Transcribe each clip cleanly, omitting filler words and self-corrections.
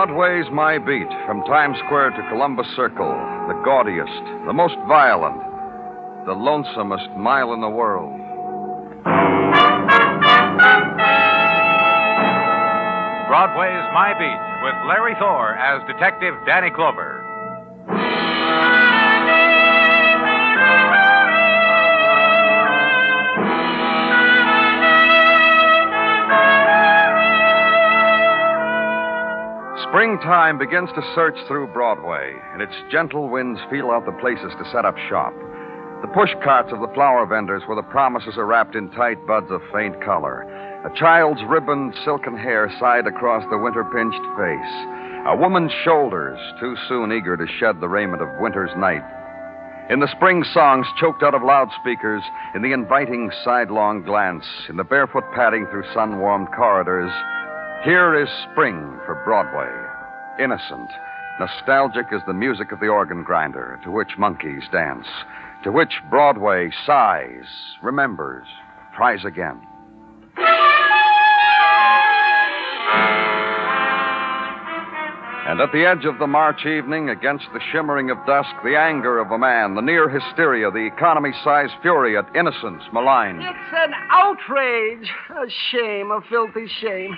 Broadway's my beat, from Times Square to Columbus Circle, the gaudiest, the most violent, the lonesomest mile in the world. Broadway's My Beat, with Larry Thor as Detective Danny Clover. Springtime begins to search through Broadway, and its gentle winds feel out the places to set up shop. The push carts of the flower vendors where the promises are wrapped in tight buds of faint color. A child's ribboned silken hair sighed across the winter-pinched face. A woman's shoulders, too soon eager to shed the raiment of winter's night. In the spring songs choked out of loudspeakers, in the inviting sidelong glance, in the barefoot padding through sun-warmed corridors, here is spring for Broadway. Innocent, nostalgic as the music of the organ grinder, to which monkeys dance, to which Broadway sighs, remembers, tries again. And at the edge of the March evening, against the shimmering of dusk, the anger of a man, the near hysteria, the economy-sized fury at innocence maligned. It's an outrage. A shame, a filthy shame.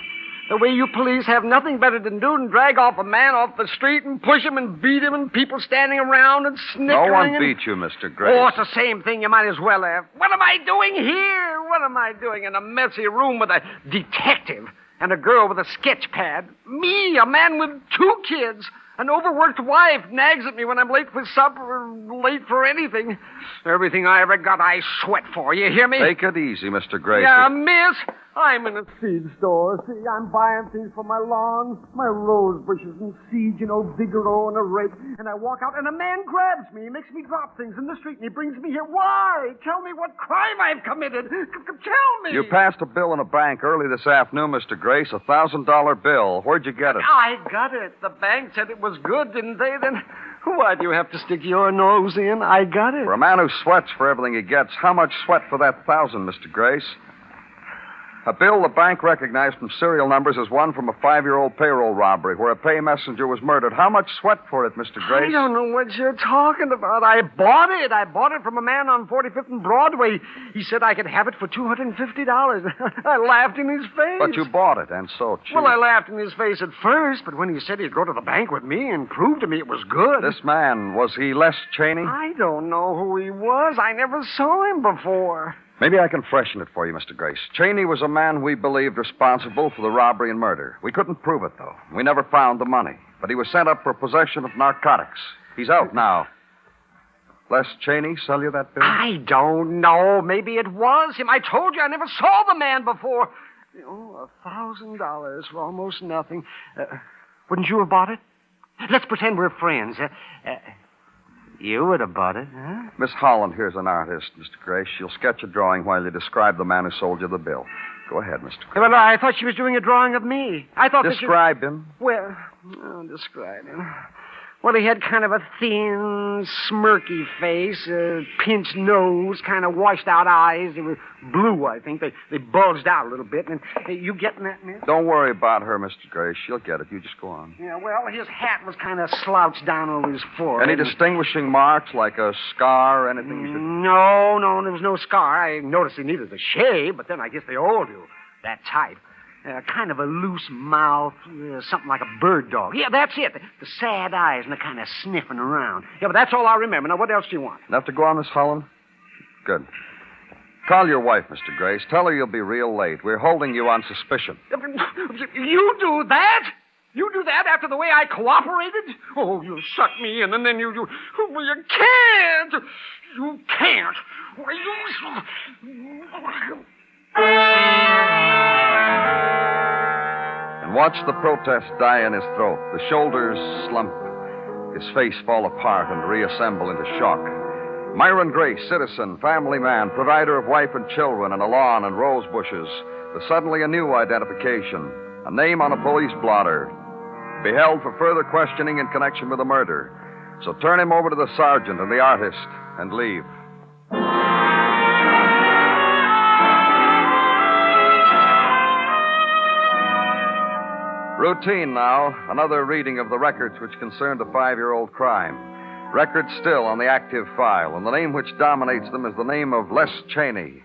The way you police have nothing better to do than drag off a man off the street and push him and beat him and people standing around and snickering. No one beat you, Mr. Grace. Oh, it's the same thing. You might as well have. What am I doing here? What am I doing in a messy room with a detective and a girl with a sketch pad? Me, a man with 2 kids. An overworked wife nags at me when I'm late for supper or late for anything. Everything I ever got, I sweat for. You hear me? Take it easy, Mr. Grace. Yeah, miss. I'm in a seed store. See, I'm buying things for my lawn, my rose bushes and seeds, Vigoro and a rake. And I walk out, and a man grabs me. He makes me drop things in the street, and he brings me here. Why? Tell me what crime I've committed. Tell me. You passed a bill in a bank early this afternoon, Mr. Grace, a $1,000 bill. Where'd you get it? I got it. The bank said it was good, didn't they? Then why do you have to stick your nose in? I got it. For a man who sweats for everything he gets, how much sweat for that 1,000, Mr. Grace? A bill the bank recognized from serial numbers as one from a 5-year-old payroll robbery where a pay messenger was murdered. How much sweat for it, Mr. Grace? I don't know what you're talking about. I bought it. I bought it from a man on 45th and Broadway. He said I could have it for $250. I laughed in his face. But you bought it, and so cheap. Well, I laughed in his face at first, but when he said he'd go to the bank with me and prove to me it was good. This man, was he Les Cheney? I don't know who he was. I never saw him before. Maybe I can freshen it for you, Mr. Grace. Cheney was a man we believed responsible for the robbery and murder. We couldn't prove it, though. We never found the money. But he was sent up for possession of narcotics. He's out now. Les Cheney sell you that bill? I don't know. Maybe it was him. I told you I never saw the man before. $1,000 for almost nothing. Wouldn't you have bought it? Let's pretend we're friends. You would have bought it, huh? Miss Holland here's an artist, Mr. Grace. She'll sketch a drawing while you describe the man who sold you the bill. Go ahead, Mr. Grace. Well, I thought she was doing a drawing of me. I thought Describe him. Well, describe him. Well, he had kind of a thin, smirky face, a pinched nose, kind of washed-out eyes. They were blue, I think. They bulged out a little bit. And you getting that, miss? Don't worry about her, Mr. Grace. She'll get it. You just go on. Yeah, well, his hat was kind of slouched down over his forehead. Any distinguishing marks, like a scar or anything you should... No, there was no scar. I noticed he needed a shave, but then I guess they all do. That type. Kind of a loose mouth, something like a bird dog. Yeah, that's it. The sad eyes and the kind of sniffing around. Yeah, but that's all I remember. Now, what else do you want? Enough to go on, Miss Holland? Good. Call your wife, Mr. Grace. Tell her you'll be real late. We're holding you on suspicion. You do that? You do that after the way I cooperated? Oh, you suck me in, and then you well, you can't. You can't. And watch the protest die in his throat, the shoulders slump, his face fall apart and reassemble into shock. Myron Grace, citizen, family man, provider of wife and children and a lawn and rose bushes, with suddenly a new identification, a name on a police blotter, be held for further questioning in connection with the murder. So turn him over to the sergeant and the artist and leave. Routine now. Another reading of the records which concerned a 5-year-old crime. Records still on the active file, and the name which dominates them is the name of Les Cheney.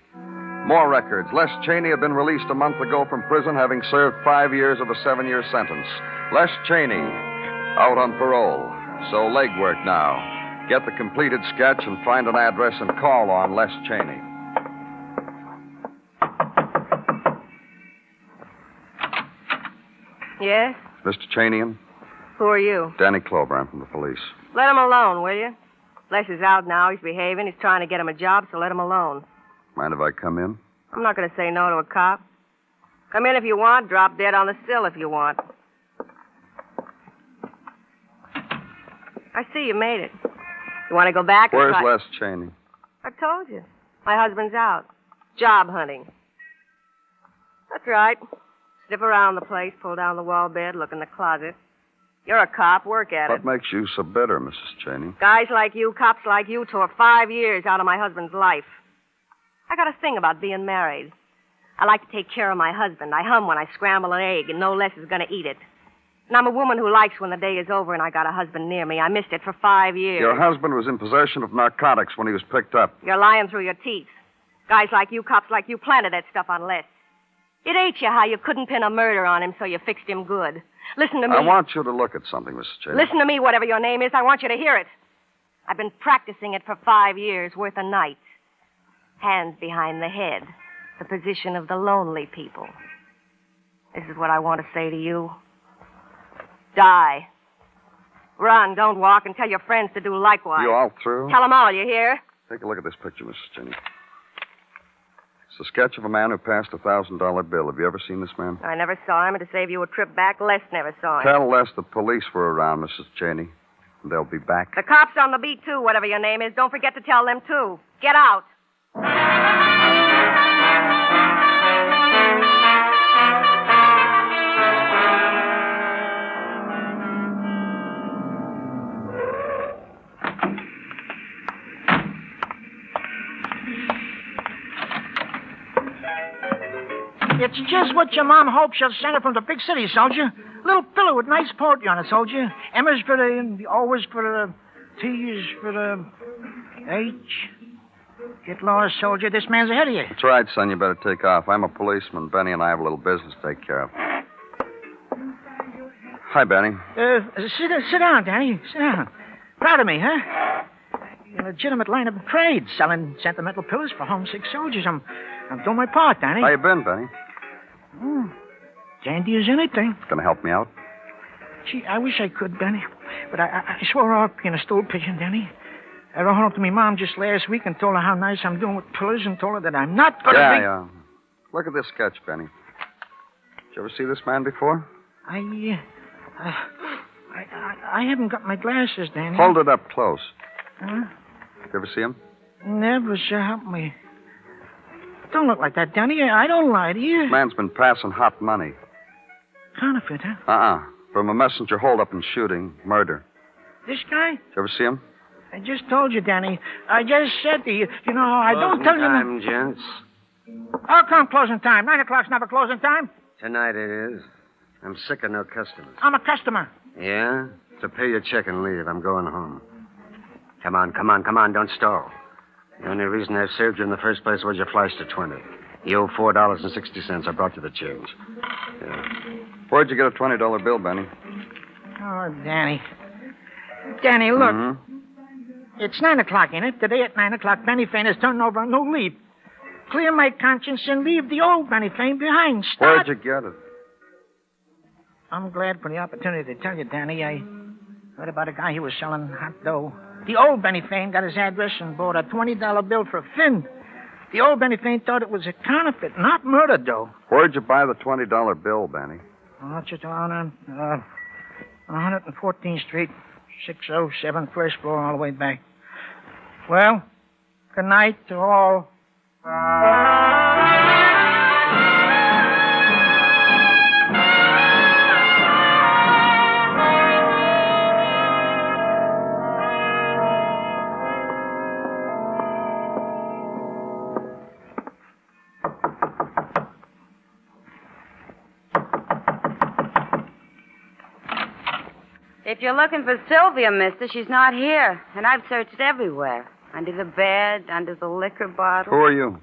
More records. Les Cheney had been released a month ago from prison, having served 5 years of a 7-year sentence. Les Cheney, out on parole. So legwork now. Get the completed sketch and find an address and call on Les Cheney. Yes? Mr. Cheney? Who are you? Danny Clover. I'm from the police. Let him alone, will you? Les is out now. He's behaving. He's trying to get him a job, so let him alone. Mind if I come in? I'm not going to say no to a cop. Come in if you want. Drop dead on the sill if you want. I see you made it. You want to go back? Where's Les Cheney? I told you. My husband's out. Job hunting. That's right. Sniff around the place, pull down the wall bed, look in the closet. You're a cop. Work at it. What makes you so bitter, Mrs. Cheney? Guys like you, cops like you, tore 5 years out of my husband's life. I got a thing about being married. I like to take care of my husband. I hum when I scramble an egg, and no less is going to eat it. And I'm a woman who likes when the day is over and I got a husband near me. I missed it for 5 years. Your husband was in possession of narcotics when he was picked up. You're lying through your teeth. Guys like you, cops like you, planted that stuff on Les. It ate you how you couldn't pin a murder on him, so you fixed him good. Listen to me. I want you to look at something, Mrs. Cheney. Listen to me, whatever your name is. I want you to hear it. I've been practicing it for 5 years, worth a night. Hands behind the head. The position of the lonely people. This is what I want to say to you. Die. Run, don't walk, and tell your friends to do likewise. You all through? Tell them all, you hear? Take a look at this picture, Mrs. Cheney. It's a sketch of a man who passed a $1,000 bill. Have you ever seen this man? I never saw him, and to save you a trip back, Les never saw him. Tell Les the police were around, Mrs. Cheney. And they'll be back. The cops on the beat, too, whatever your name is. Don't forget to tell them, too. Get out. It's just what your mom hopes she'll send her from the big city, soldier. Little pillow with nice poetry on it, soldier. M's for the O's for the T's for the H. Get lost, soldier. This man's ahead of you. That's right, son. You better take off. I'm a policeman. Benny and I have a little business to take care of. Hi, Benny. Sit down, Danny. Sit down. Proud of me, huh? A legitimate line of trade, selling sentimental pillows for homesick soldiers. I'm doing my part, Danny. How you been, Benny? Dandy as anything. Gonna help me out? Gee, I wish I could, Benny. But I swore off being a stool pigeon, Danny. I wrote home to my mom just last week and told her how nice I'm doing with pillows and told her that I'm not going to be... Yeah. Look at this sketch, Benny. Did you ever see this man before? I haven't got my glasses, Danny. Hold it up close. Huh? You ever see him? Never, sir. Help me. Don't look like that, Danny. I don't lie to you. This man's been passing hot money. Counterfeit, huh? From a messenger holdup and shooting, murder. This guy? Did you ever see him? I just told you, Danny. I just said to you, I don't tell you... Closing time, gents. How come closing time? 9 o'clock's never closing time. Tonight it is. I'm sick of no customers. I'm a customer. Yeah? So pay your check and leave. I'm going home. Come on. Don't stall. The only reason I served you in the first place was you flashed to 20. You owe $4.60. I brought you the change. Yeah. Where'd you get a $20 bill, Benny? Oh, Danny. Danny, look. Mm-hmm. It's 9 o'clock, ain't it? Today at 9 o'clock, Benny Fane is turning over a new leaf. Clear my conscience and leave the old Benny Fane behind. Where'd you get it? I'm glad for the opportunity to tell you, Danny. I heard about a guy who was selling hot dough. The old Benny Fane got his address and bought a $20 bill for a fin. The old Benny Fane thought it was a counterfeit, not murder dough. Where'd you buy the $20 bill, Benny? Oh, just on 114th Street, 607, first floor, all the way back. Well, good night to all. If you're looking for Sylvia, mister, she's not here. And I've searched everywhere. Under the bed, under the liquor bottle. Who are you?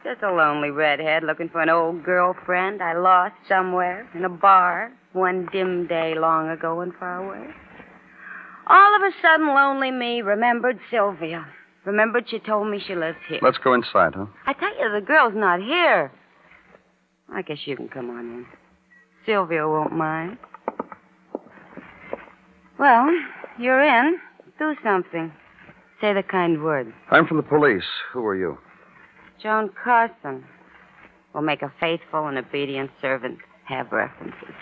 Just a lonely redhead looking for an old girlfriend I lost somewhere in a bar one dim day long ago and far away. All of a sudden, lonely me remembered Sylvia. Remembered she told me she lived here. Let's go inside, huh? I tell you, the girl's not here. I guess you can come on in. Sylvia won't mind. Well, you're in. Do something. Say the kind word. I'm from the police. Who are you? Joan Carson. Will make a faithful and obedient servant. Have references.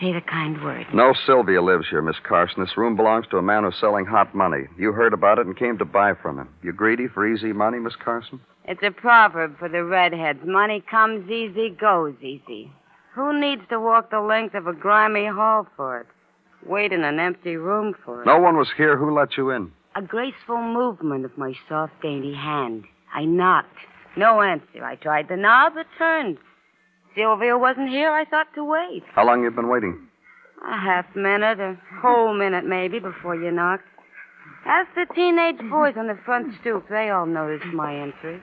Say the kind word. No Sylvia lives here, Miss Carson. This room belongs to a man who's selling hot money. You heard about it and came to buy from him. You greedy for easy money, Miss Carson? It's a proverb for the redheads. Money comes easy, goes easy. Who needs to walk the length of a grimy hall for it? Wait in an empty room for it. No one was here. Who let you in? A graceful movement of my soft, dainty hand. I knocked. No answer. I tried the knob. It turned. Sylvia wasn't here. I thought to wait. How long you been waiting? A half minute, a whole minute maybe, before you knocked. Ask the teenage boys on the front stoop. They all noticed my entry.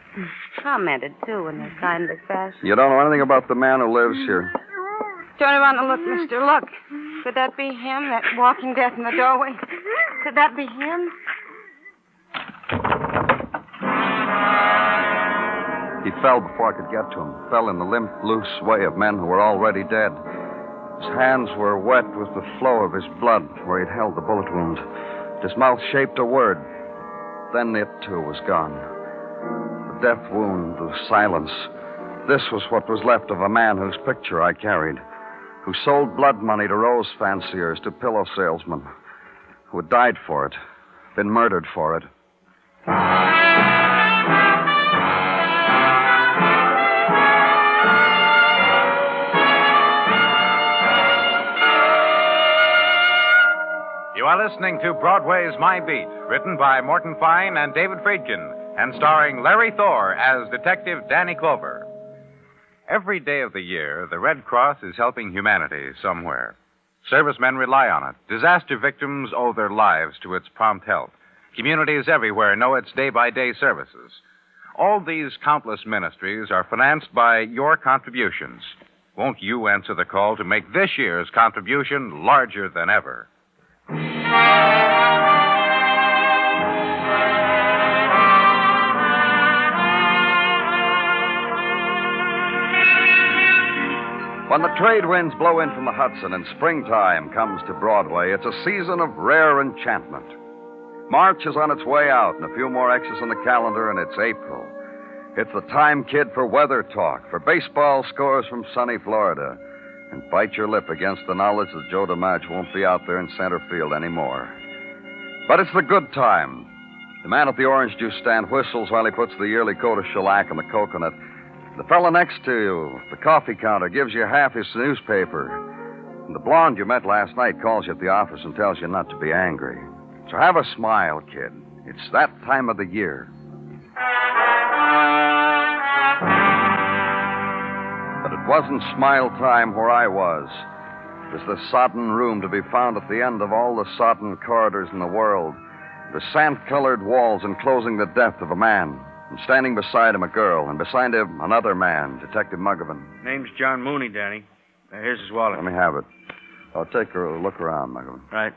Commented, too, in their kindly fashion. You don't know anything about the man who lives here. Turn around and look, mister. Look. Could that be him, that walking death in the doorway? Could that be him? He fell before I could get to him. Fell in the limp, loose way of men who were already dead. His hands were wet with the flow of his blood where he'd held the bullet wound. His mouth shaped a word. Then it, too, was gone. The death wound, the silence. This was what was left of a man whose picture I carried, who sold blood money to rose fanciers, to pillow salesmen, who had died for it, been murdered for it. You are listening to Broadway's My Beat, written by Morton Fine and David Friedkin, and starring Larry Thor as Detective Danny Clover. Every day of the year, the Red Cross is helping humanity somewhere. Servicemen rely on it. Disaster victims owe their lives to its prompt help. Communities everywhere know its day-by-day services. All these countless ministries are financed by your contributions. Won't you answer the call to make this year's contribution larger than ever? When the trade winds blow in from the Hudson and springtime comes to Broadway, it's a season of rare enchantment. March is on its way out, and a few more X's on the calendar, and it's April. It's the time, kid, for weather talk, for baseball scores from sunny Florida. And bite your lip against the knowledge that Joe DiMaggio won't be out there in center field anymore. But it's the good time. The man at the orange juice stand whistles while he puts the yearly coat of shellac on the coconut. The fellow next to you, at the coffee counter, gives you half his newspaper. And the blonde you met last night calls you at the office and tells you not to be angry. So have a smile, kid. It's that time of the year. But it wasn't smile time where I was. It was the sodden room to be found at the end of all the sodden corridors in the world. The sand-colored walls enclosing the death of a man. And standing beside him, a girl. And beside him, another man, Detective Muggavan. Name's John Mooney, Danny. Here's his wallet. Let me have it. I'll take a look around, Muggavan. Right.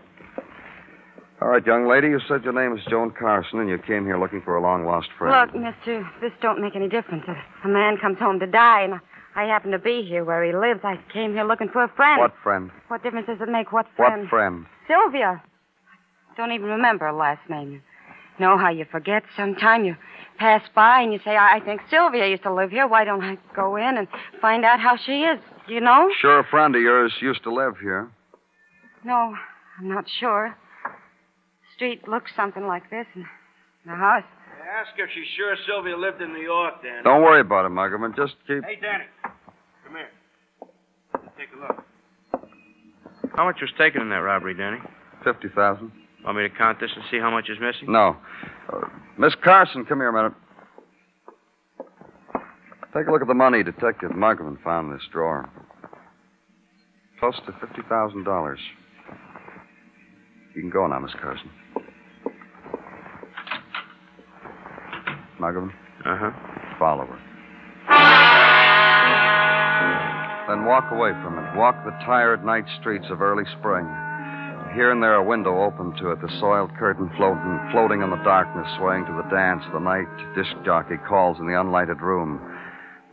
All right, young lady, you said your name is Joan Carson, and you came here looking for a long-lost friend. Look, mister, this don't make any difference. If a man comes home to die, and I happen to be here where he lives, I came here looking for a friend. What friend? What difference does it make? What friend? What friend? Sylvia. Don't even remember her last name. You know how you forget sometime. You pass by and you say, I think Sylvia used to live here. Why don't I go in and find out how she is? Do you know? Sure, a friend of yours used to live here. No, I'm not sure. Street looks something like this, and the house. Ask if she's sure Sylvia lived in New York, Danny. Don't worry about it, Muggavan. Just keep... Hey, Danny. Come here. Take a look. How much was taken in that robbery, Danny? 50,000. Want me to count this and see how much is missing? No. Miss Carson, come here a minute. Take a look at the money Detective Muggavan found in this drawer. Close to $50,000. You can go now, Miss Carson. Muggavan? Uh-huh. Follow her. Then walk away from it. Walk the tired night streets of early spring. Here and there a window open to it, the soiled curtain floating in the darkness, swaying to the dance the night disc jockey calls in the unlighted room.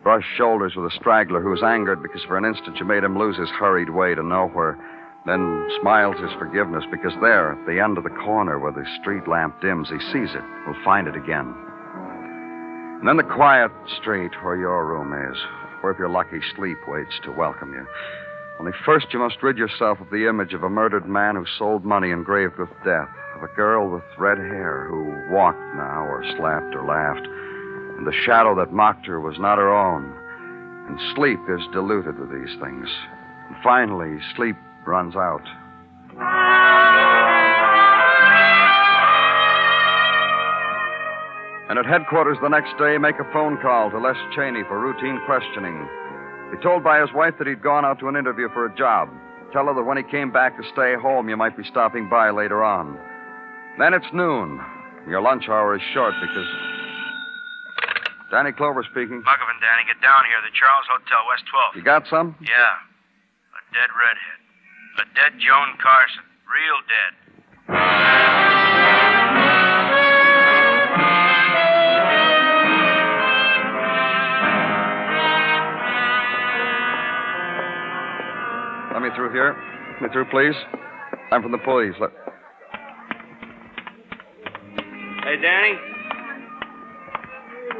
Brush shoulders with a straggler who is angered because for an instant you made him lose his hurried way to nowhere. Then smiles his forgiveness because there, at the end of the corner where the street lamp dims, he sees it, will find it again. And then the quiet street where your room is, where if you're lucky, sleep waits to welcome you. Only first you must rid yourself of the image of a murdered man who sold money engraved with death, of a girl with red hair who walked now or slept or laughed, and the shadow that mocked her was not her own. And sleep is diluted with these things. And finally, sleep runs out. And at headquarters the next day, make a phone call to Les Cheney for routine questioning. Be told by his wife that he'd gone out to an interview for a job. Tell her that when he came back to stay home, you might be stopping by later on. Then it's noon. Your lunch hour is short because... Danny Clover speaking. Muggavan, Danny, get down here. The Charles Hotel, West 12th. You got some? Yeah. A dead redhead. A dead Joan Carson. Real dead. Let me through here. Let me through, please. I'm from the police. Hey, Danny?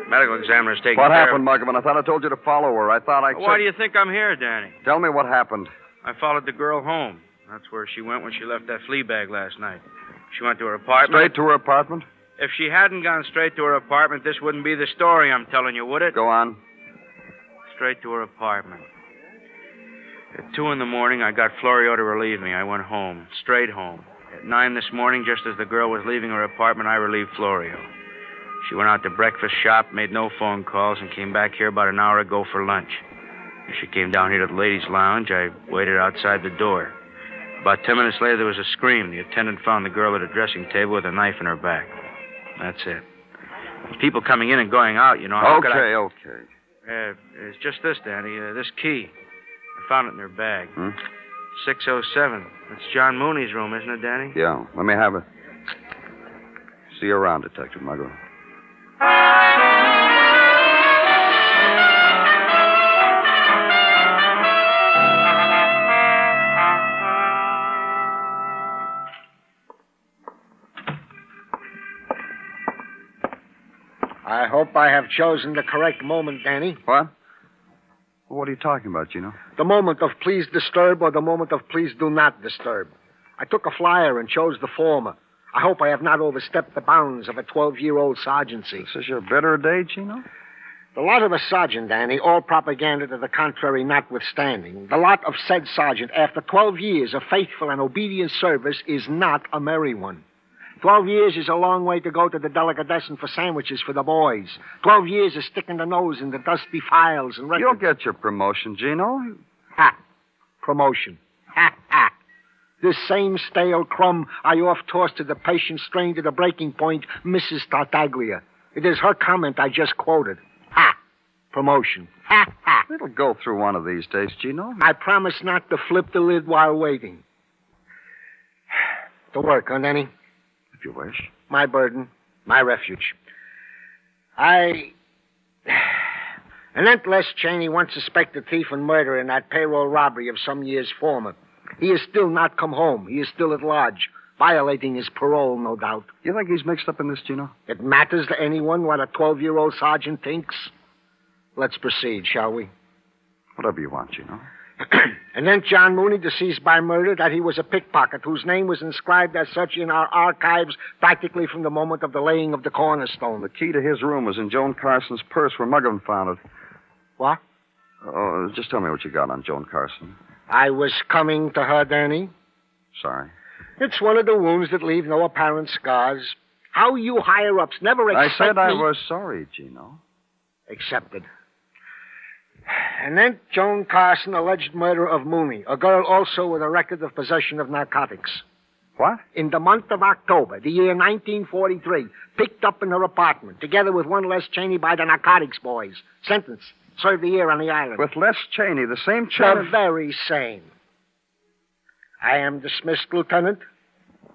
Medical examiner's taking What care happened, Muggavan? I thought I told you to follow her. I thought I said... Why do you think I'm here, Danny? Tell me what happened. I followed the girl home. That's where she went when she left that flea bag last night. She went to her apartment. Straight to her apartment? If she hadn't gone straight to her apartment, this wouldn't be the story I'm telling you, would it? Go on. Straight to her apartment. At 2 in the morning, I got Florio to relieve me. I went home, straight home. At 9 this morning, just as the girl was leaving her apartment, I relieved Florio. She went out to breakfast shop, made no phone calls, and came back here about an hour ago for lunch. As she came down here to the ladies' lounge, I waited outside the door. About 10 minutes later, there was a scream. The attendant found the girl at a dressing table with a knife in her back. That's it. People coming in and going out, you know. Okay. It's just this, Danny. This key. I found it in her bag. 607. That's John Mooney's room, isn't it, Danny? Yeah. Let me have it. See you around, Detective Muggavan. I hope I have chosen the correct moment, Danny. What? What are you talking about, Gino? The moment of please disturb or the moment of please do not disturb. I took a flyer and chose the former. I hope I have not overstepped the bounds of a 12-year-old sergeancy. This is your better day, Gino? The lot of a sergeant, Danny, all propaganda to the contrary notwithstanding, the lot of said sergeant, after 12 years of faithful and obedient service, is not a merry one. 12 years is a long way to go to the delicatessen for sandwiches for the boys. 12 years is sticking the nose in the dusty files and records. You'll get your promotion, Gino. Ha! Promotion. Ha, ha. This same stale crumb I off-tossed to the patient strain to the breaking point, Mrs. Tartaglia. It is her comment I just quoted. Ha! Promotion. Ha, ha. It'll go through one of these days, Gino. I promise not to flip the lid while waiting. To work, huh, Danny? If you wish. My burden, my refuge. Anent Les Cheney, once suspected thief and murderer in that payroll robbery of some years former. He has still not come home. He is still at large, violating his parole, no doubt. You think he's mixed up in this, Gino? It matters to anyone what a 12-year-old sergeant thinks? Let's proceed, shall we? Whatever you want, Gino. Anent John Mooney, deceased by murder, that he was a pickpocket whose name was inscribed as such in our archives practically from the moment of the laying of the cornerstone. The key to his room was in Joan Carson's purse where Muggavan found it. What? Oh, just tell me what you got on Joan Carson. I was coming to her, Danny. Sorry. It's one of the wounds that leave no apparent scars. How you higher-ups never expect I said I me... was sorry, Gino. Accepted. And then Joan Carson, alleged murderer of Mooney, a girl also with a record of possession of narcotics. What? In the month of October, the year 1943, picked up in her apartment, together with one Les Cheney by the narcotics boys. Sentence. Served a year on the island. With Les Cheney, the same The Cheney... very same. I am dismissed, Lieutenant.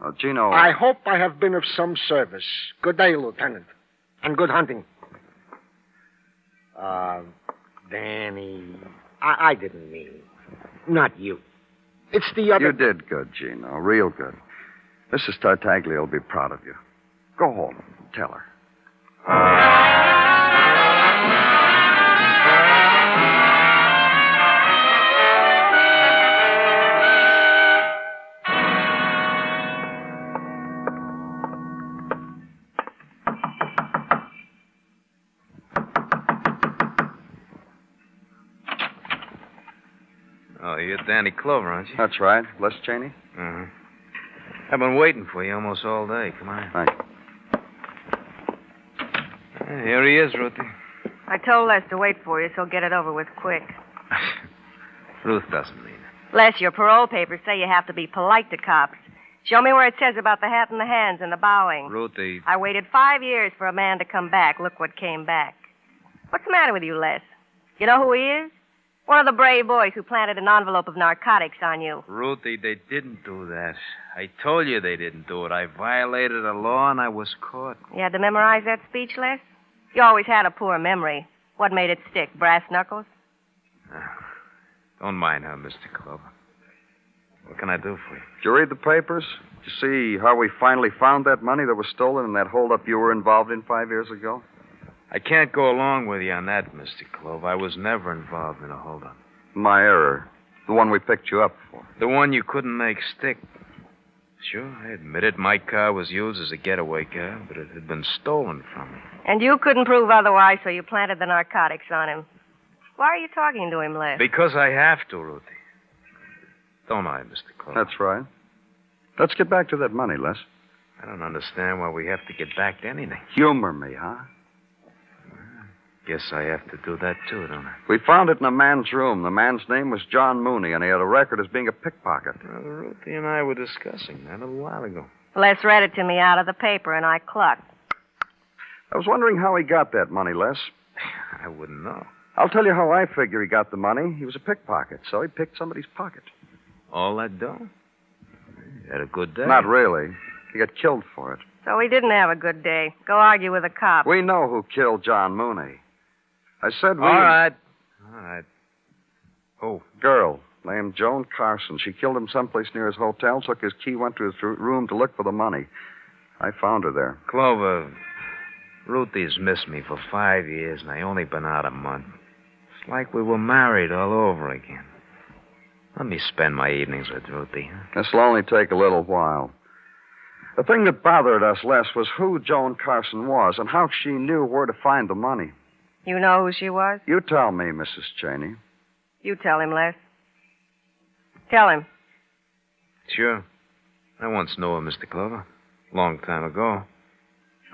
Oh, Gino... I hope I have been of some service. Good day, Lieutenant. And good hunting. Danny... I didn't mean... Not you. It's the other... You did good, Gino. Real good. Mrs. Tartaglia will be proud of you. Go home. Tell her. Oh, you're Danny Clover, aren't you? That's right. Les Cheney? Uh-huh. I've been waiting for you almost all day. Come on. Thanks. Here he is, Ruthie. I told Les to wait for you, so get it over with quick. Ruth doesn't mean it. Les, your parole papers say you have to be polite to cops. Show me where it says about the hat and the hands and the bowing. Ruthie. I waited 5 years for a man to come back. Look what came back. What's the matter with you, Les? You know who he is? One of the brave boys who planted an envelope of narcotics on you. Ruthie, they didn't do that. I told you they didn't do it. I violated a law and I was caught. You had to memorize that speech, Les? You always had a poor memory. What made it stick? Brass knuckles? Don't mind her, Mr. Clover. What can I do for you? Did you read the papers? Did you see how we finally found that money that was stolen in that holdup you were involved in 5 years ago? I can't go along with you on that, Mr. Clover. I was never involved in a holdup. My error. The one we picked you up for. The one you couldn't make stick. Sure, I admit it. My car was used as a getaway car, but it had been stolen from me. And you couldn't prove otherwise, so you planted the narcotics on him. Why are you talking to him, Les? Because I have to, Ruthie. Don't I, Mr. Clover? That's right. Let's get back to that money, Les. I don't understand why we have to get back to anything. Humor me, huh? Guess I have to do that, too, don't I? We found it in a man's room. The man's name was John Mooney, and he had a record as being a pickpocket. Well, Ruthie and I were discussing that a little while ago. Les read it to me out of the paper, and I clucked. I was wondering how he got that money, Les. I wouldn't know. I'll tell you how I figure he got the money. He was a pickpocket, so he picked somebody's pocket. All that dough? You had a good day. Not really. He got killed for it. So he didn't have a good day. Go argue with a cop. We know who killed John Mooney. I said we... All right. Who? Girl named Joan Carson. She killed him someplace near his hotel, took his key, went to his room to look for the money. I found her there. Clover, Ruthie's missed me for 5 years, and I only been out a month. It's like we were married all over again. Let me spend my evenings with Ruthie. Huh? This'll only take a little while. The thing that bothered us less was who Joan Carson was and how she knew where to find the money. You know who she was? You tell me, Mrs. Cheney. You tell him, Les. Tell him. Sure. I once knew her, Mr. Clover. Long time ago.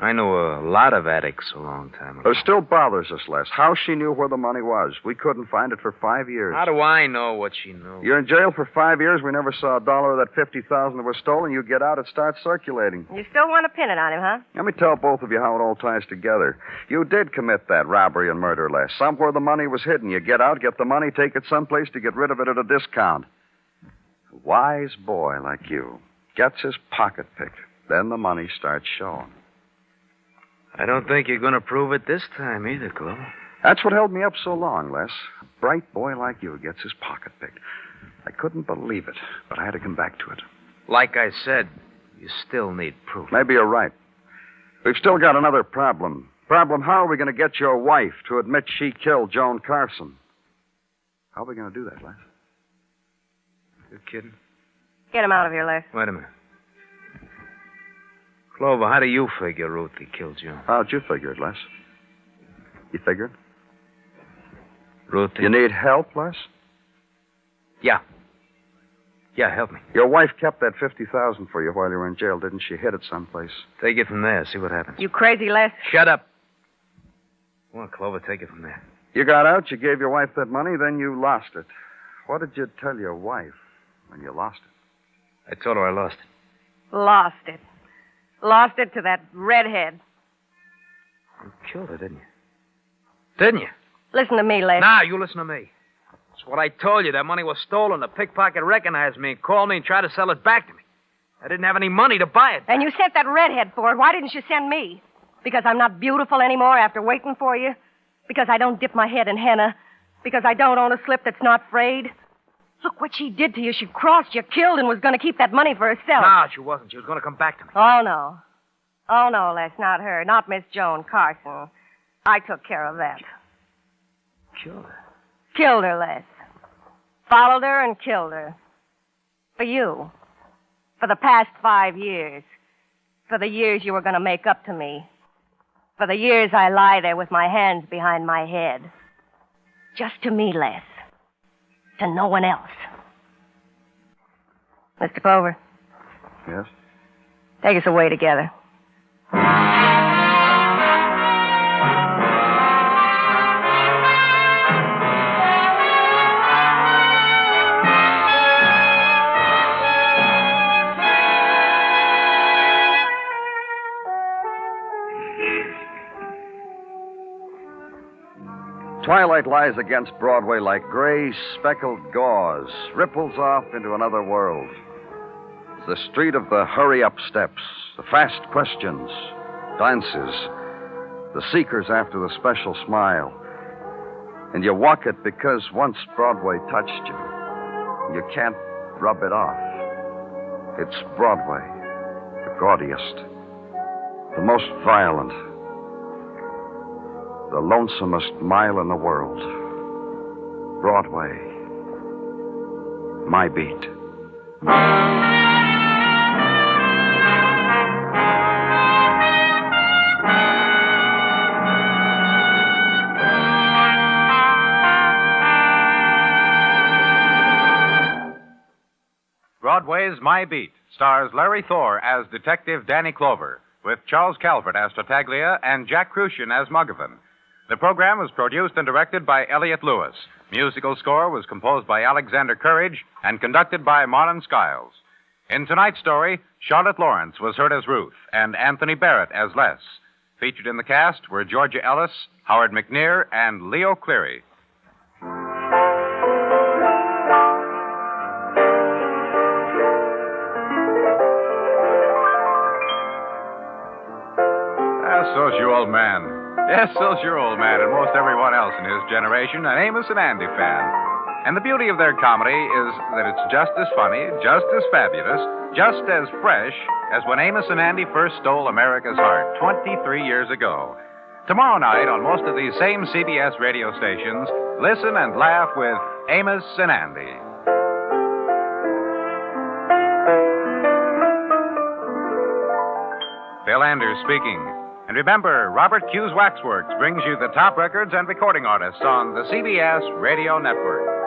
I knew a lot of addicts a long time ago. It still bothers us, Les, how she knew where the money was. We couldn't find it for 5 years. How do I know what she knew? You're in jail for 5 years. We never saw a dollar of that $50,000 that was stolen. You get out, it starts circulating. You still want to pin it on him, huh? Let me tell both of you how it all ties together. You did commit that robbery and murder, Les. Somewhere the money was hidden. You get out, get the money, take it someplace to get rid of it at a discount. A wise boy like you gets his pocket picked. Then the money starts showing. I don't think you're going to prove it this time either, Clover. That's what held me up so long, Les. A bright boy like you gets his pocket picked. I couldn't believe it, but I had to come back to it. Like I said, you still need proof. Maybe you're right. We've still got another problem. How are we going to get your wife to admit she killed Joan Carson? How are we going to do that, Les? You kidding? Get him out of here, Les. Wait a minute. Clover, how do you figure Ruthie killed Joan? How'd you figure it, Les? You figured? Ruthie? You need help, Les? Yeah. Yeah, help me. Your wife kept that $50,000 for you while you were in jail, didn't she? Hid it someplace. Take it from there. See what happens. You crazy, Les? Shut up. Come on, Clover, take it from there. You got out, you gave your wife that money, then you lost it. What did you tell your wife when you lost it? I told her I lost it. Lost it. Lost it to that redhead. You killed her, didn't you? Didn't you? Listen to me, Les. Now, you listen to me. That's what I told you. That money was stolen. The pickpocket recognized me and called me and tried to sell it back to me. I didn't have any money to buy it. And you sent that redhead for it. Why didn't you send me? Because I'm not beautiful anymore after waiting for you? Because I don't dip my head in henna? Because I don't own a slip that's not frayed? Look what she did to you. She crossed you, killed, and was going to keep that money for herself. No, she wasn't. She was going to come back to me. Oh, no. Oh, no, Les, not her. Not Miss Joan Carson. I took care of that. Killed her? Killed her, Les. Followed her and killed her. For you. For the past 5 years. For the years you were going to make up to me. For the years I lie there with my hands behind my head. Just to me, Les. To no one else. Mr. Clover. Yes? Take us away together. Twilight lies against Broadway like gray, speckled gauze, ripples off into another world. The street of the hurry-up steps, the fast questions, glances, the seekers after the special smile. And you walk it because once Broadway touched you. You can't rub it off. It's Broadway, the gaudiest, the most violent, the lonesomest mile in the world. Broadway. My beat. Broadway's My Beat stars Larry Thor as Detective Danny Clover, with Charles Calvert as Tartaglia and Jack Crucian as Muggavan. The program was produced and directed by Elliott Lewis. Musical score was composed by Alexander Courage and conducted by Marlon Skiles. In tonight's story, Charlotte Lawrence was heard as Ruth and Anthony Barrett as Les. Featured in the cast were Georgia Ellis, Howard McNear, and Leo Cleary. So's your old man. Yes, so's your old man and most everyone else in his generation, an Amos and Andy fan. And the beauty of their comedy is that it's just as funny, just as fabulous, just as fresh as when Amos and Andy first stole America's heart 23 years ago. Tomorrow night on most of these same CBS radio stations, listen and laugh with Amos and Andy. Bill Anders speaking. And remember, Robert Q's Waxworks brings you the top records and recording artists on the CBS Radio Network.